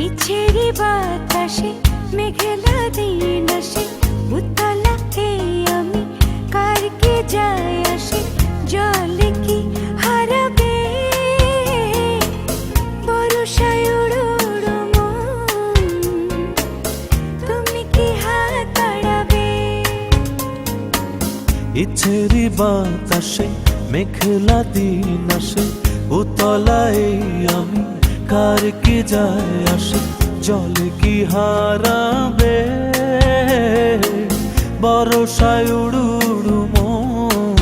ইচ্ছেরই বাতাসে মেঘলা দিন আসে, উতলা এই আমি কার কি যায় আসে, জলে কি হারাবে বরষায় উড়ো উড়ো মন, তুমি কি হাত বাড়াবে। ইচ্ছেরই বাতাসে মেঘলা দিন আসে, উতলা এই আমি কার কি যায় আসে, জলে কি হারাবে বরষায় উড়ু উড়ু মন,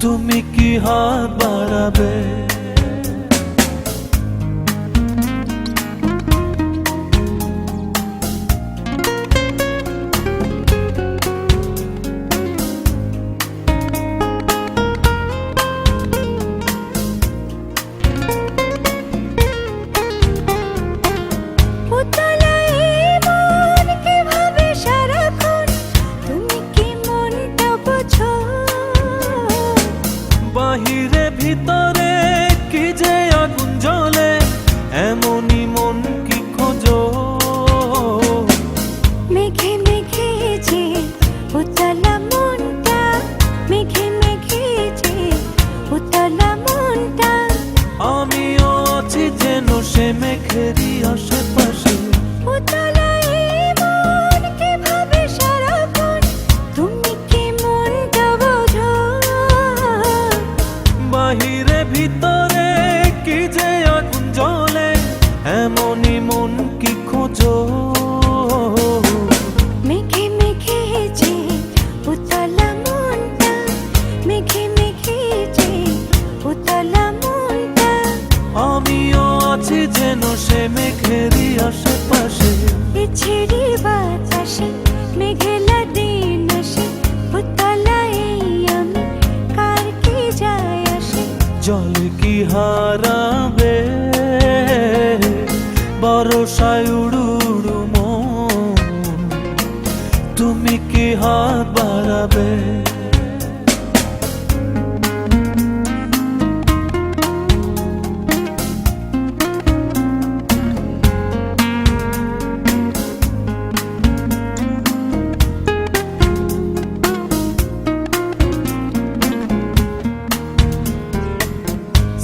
তুমি কি হাত বাড়াবে। বাহিরে ভিতরে কি যে আগুন জ্বলে, এমনই মন কি খোঁজো। মেঘে মেঘে যে উতলা মনটা, মেঘে মেঘে যে উতলা মনটা, আমিও আছি যেন সে মেঘেরই আশেপাশে। উতলা এই মন কি ভাবে সারাক্ষণ, তুমি কি মনটা বোঝো। বাহিরে ভিতরে কি যে আগুন জ্বলে, এমনই মন কি খোঁজো। মেঘে মেঘে যে উতলা মনটা, মেঘে মেঘে যে উতলা মনটা, আমিও আছি যেন সে মেঘেরই আশেপাশে। ইচ্ছেরই বাতাসে মেঘলা দিন আসে, উতলা এই আমি কার কি যায় আসে, জলে কি হারাবে বরষায় উড়ু উড়ু মন, তুমি কি হাত বাড়াবে।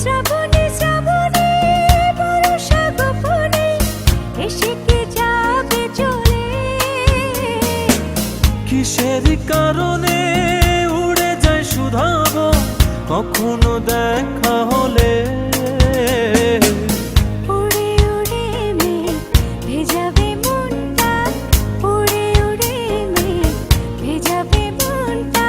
শ্রাবণে শ্রাবণে বর্ষা গোপনে এসে কি যাবে চলে, কিসের কারণে উড়ে যায় শুধাবো কখনো দেখা হলে। উড়ে উড়ে মেঘ ভেজাবে মনটা, উড়ে উড়ে মেঘ ভেজাবে মনটা,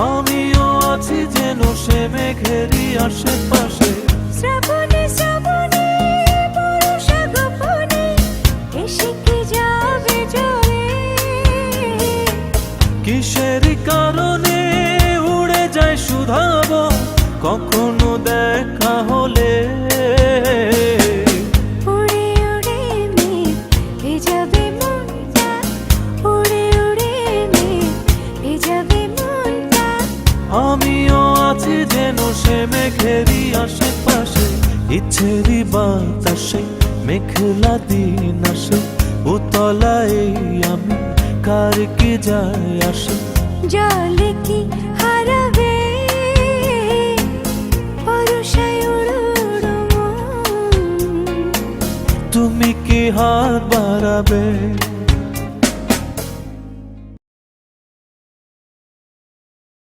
আমিও আছি যেন সে মেঘেরই আশেপাশে। শ্রাবণে শ্রাবণে বর্ষা গোপনে এসে কি যাবে চলে, কিসের কারণে উড়ে যায় শুধাবো কখনো দেখা হলে। উড়ে উড়ে মেঘ ভেজাবে মনটা, উড়ে উড়ে মেঘ ভেজাবে মনটা, আমিও আছি যেন সে মেঘেরই আশেপাশে। ইচ্ছেরই বাতাসে মেঘলা দিন আসে, উতলা এই আমি কার কি যায় আসে, জলে কি হারাবে বরষায় উড়ো উড়ো মন, তুমি কি হাত বাড়াবে।